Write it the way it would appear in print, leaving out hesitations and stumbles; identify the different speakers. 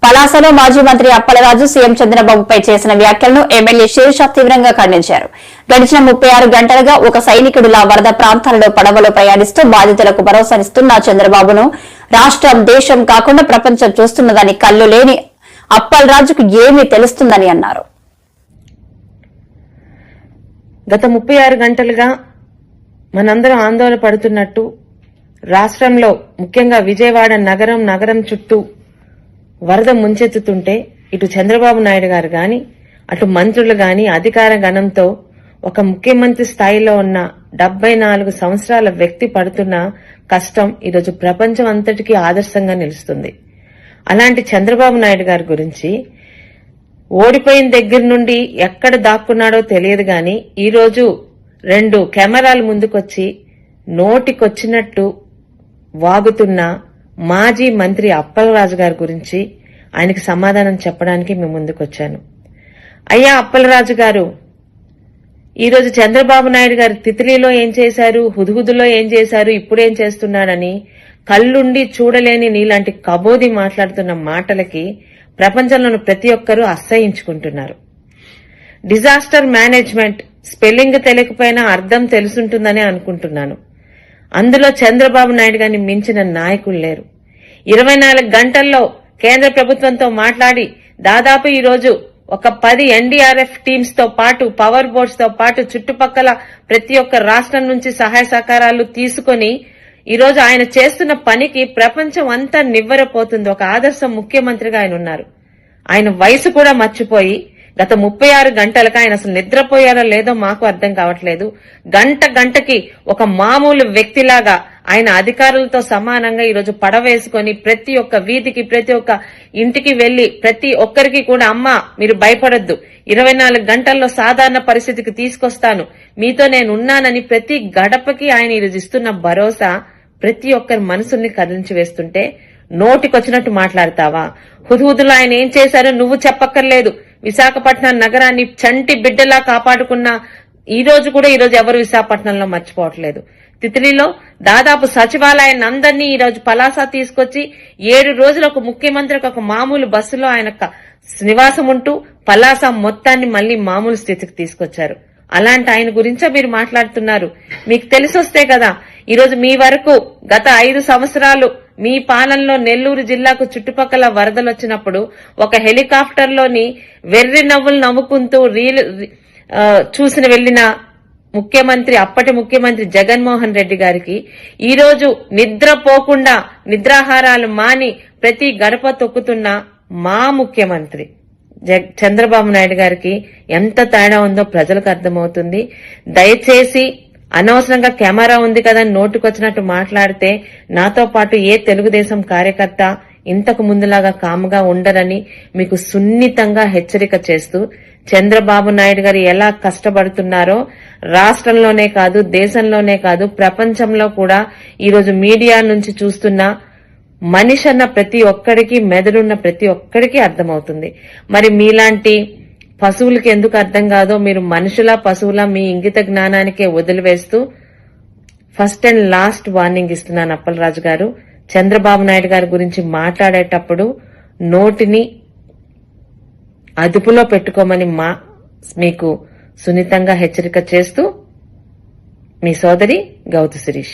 Speaker 1: పలాసలో మాజీ మంత్రి అప్పలరాజు సీఎం చంద్రబాబుపై చేసిన వ్యాఖ్యలను ఎమ్మెల్యే శీర్ష తీవ్రంగా ఖండించారు. గడిచిన 36 గంటలుగా ఒక సైనికుడిలా వరద ప్రాంతాలలో పడవలో ప్రయాణిస్తూ బాధితులకు భరోసానిస్తున్న చంద్రబాబును రాష్ట్రం, దేశం కాకుండా ప్రపంచం చూస్తున్నదని కళ్ళు లేని అప్పలరాజుకు ఏమీ తెలుస్తుందని అన్నారు.
Speaker 2: గత 36 గంటలుగా మనందరం ఆందోళన పడుతున్నట్టు రాష్ట్రంలో ముఖ్యంగా విజయవాడ నగరం చుట్టూ వరద ముంచెత్తుతుంటే ఇటు చంద్రబాబు నాయుడు గారు గాని అటు మంత్రులు గాని అధికార గణంతో ఒక ముఖ్యమంత్రి స్థాయిలో ఉన్న 74 సంవత్సరాల వ్యక్తి పడుతున్న కష్టం ఈరోజు ప్రపంచం అంతటికీ ఆదర్శంగా నిలుస్తుంది. అలాంటి చంద్రబాబు నాయుడు గారి గురించి ఓడిపోయిన దగ్గర నుండి ఎక్కడ దాక్కున్నాడో తెలియదు గాని ఈరోజు 2 కెమెరాల ముందుకొచ్చి నోటికొచ్చినట్టు వాగుతున్న మాజీ మంత్రి అప్పలరాజు గారి గురించి ఆయనకి సమాధానం చెప్పడానికి మేము ముందుకొచ్చాను. అయ్యా అప్పలరాజు గారు, ఈరోజు చంద్రబాబు నాయుడు గారు తిత్లీలో ఏం చేశారు, హుదుహుదులో ఏం చేశారు, ఇప్పుడేం చేస్తున్నాడని కళ్ళుండి చూడలేని నీలాంటి కబోది మాట్లాడుతున్న మాటలకి ప్రపంచంలోని ప్రతి ఒక్కరూ అసహ్యించుకుంటున్నారు. డిజాస్టర్ మేనేజ్మెంట్ స్పెల్లింగ్ తెలియకపోయినా అర్థం తెలుసుంటుందనే అనుకుంటున్నాను. అందులో చంద్రబాబు నాయుడు గారిని మించిన నాయకులు లేరు. 24 గంటల్లో కేంద్ర ప్రభుత్వంతో మాట్లాడి దాదాపు ఈరోజు ఒక 10 ఎన్డీఆర్ఎఫ్ టీమ్స్ తో పాటు పవర్ బోర్డ్స్ తో పాటు చుట్టుపక్కల ప్రతి ఒక్క రాష్ట్రం నుంచి సహాయ సహకారాలు తీసుకుని ఈరోజు ఆయన చేస్తున్న పనికి ప్రపంచం అంతా నివ్వెరపోతుంది. ఒక ఆదర్శ ముఖ్యమంత్రిగా ఆయన ఉన్నారు. ఆయన వయసు కూడా మర్చిపోయి గత 36 గంటలకు ఆయన అసలు నిద్రపోయారో లేదో మాకు అర్థం కావట్లేదు. గంటకి ఒక మామూలు వ్యక్తిలాగా ఆయన అధికారులతో సమానంగా ఈరోజు పడవేసుకొని ప్రతి ఒక్క వీధికి ప్రతి ఒక్క ఇంటికి వెళ్లి ప్రతి ఒక్కరికి కూడా అమ్మా మీరు భయపడొద్దు, 24 గంటల్లో సాధారణ పరిస్థితికి తీసుకొస్తాను, మీతో నేను ఉన్నానని ప్రతి గడపకి ఆయన ఈరోజు ఇస్తున్న భరోసా ప్రతి ఒక్కరి మనసుల్ని కదిలించి వేస్తుంటే నోటికొచ్చినట్టు మాట్లాడతావా? హుదుహుదులో ఆయన ఏం చేశారో నువ్వు చెప్పక్కర్లేదు. విశాఖపట్నం నగరాన్ని చంటి బిడ్డలా కాపాడుకున్న ఈరోజు ఎవరు విశాఖపట్నంలో మర్చిపోవట్లేదు. తిత్లీలో దాదాపు సచివాలయాన్ని అందరినీ ఈరోజు పలాస తీసుకొచ్చి 7 రోజులు ఒక ముఖ్యమంత్రికి ఒక మామూలు బస్సులో ఆయన నివాసం ఉంటూ పలాస మొత్తాన్ని మళ్లీ మామూలు స్థితికి తీసుకొచ్చారు. అలాంటి ఆయన గురించే మీరు మాట్లాడుతున్నారు. మీకు తెలిసొస్తే కదా ఈరోజు మీ వరకు గత 5 సంవత్సరాలు మీ పాలనలో నెల్లూరు జిల్లాకు చుట్టుపక్కల వరదలు వచ్చినప్పుడు ఒక హెలికాప్టర్లోని వెర్రి నవ్వులు నవ్వుకుంటూ చూసిన వెళ్లిన ముఖ్యమంత్రి అప్పటి ముఖ్యమంత్రి జగన్మోహన్ రెడ్డి గారికి ఈరోజు నిద్రపోకుండా నిద్రాహారాలు మాని ప్రతి గడప తొక్కుతున్న మా ముఖ్యమంత్రి చంద్రబాబు నాయుడు గారికి ఎంత తేడా ఉందో ప్రజలకు అర్థమవుతుంది. దయచేసి అనవసరంగా కెమెరా ఉంది కదా నోటుకొచ్చినట్టు మాట్లాడితే నాతో పాటు ఏ తెలుగుదేశం కార్యకర్త ఇంతకు ముందులాగా కాముగా ఉండరని మీకు సున్నితంగా హెచ్చరిక చేస్తూ చంద్రబాబు నాయుడు గారు ఎలా కష్టపడుతున్నారో రాష్ట్రంలోనే కాదు, దేశంలోనే కాదు, ప్రపంచంలో కూడా ఈరోజు మీడియా నుంచి చూస్తున్న మనిషి అన్న ప్రతి ఒక్కడికి, మెదడున్న ప్రతి ఒక్కడికి అర్థమవుతుంది. మరి మీలాంటి పశువులకి ఎందుకు అర్థం కాదో మీరు మనుషుల పశువుల మీ ఇంగిత జ్ఞానానికే వదిలివేస్తూ ఫస్ట్ అండ్ లాస్ట్ వార్నింగ్ ఇస్తున్నాను అప్పలరాజు గారు. చంద్రబాబు నాయుడు గారి గురించి మాట్లాడేటప్పుడు నోటిని అదుపులో పెట్టుకోమని మీకు సున్నితంగా హెచ్చరిక చేస్తూ మీ సోదరి గౌతు శిరీష.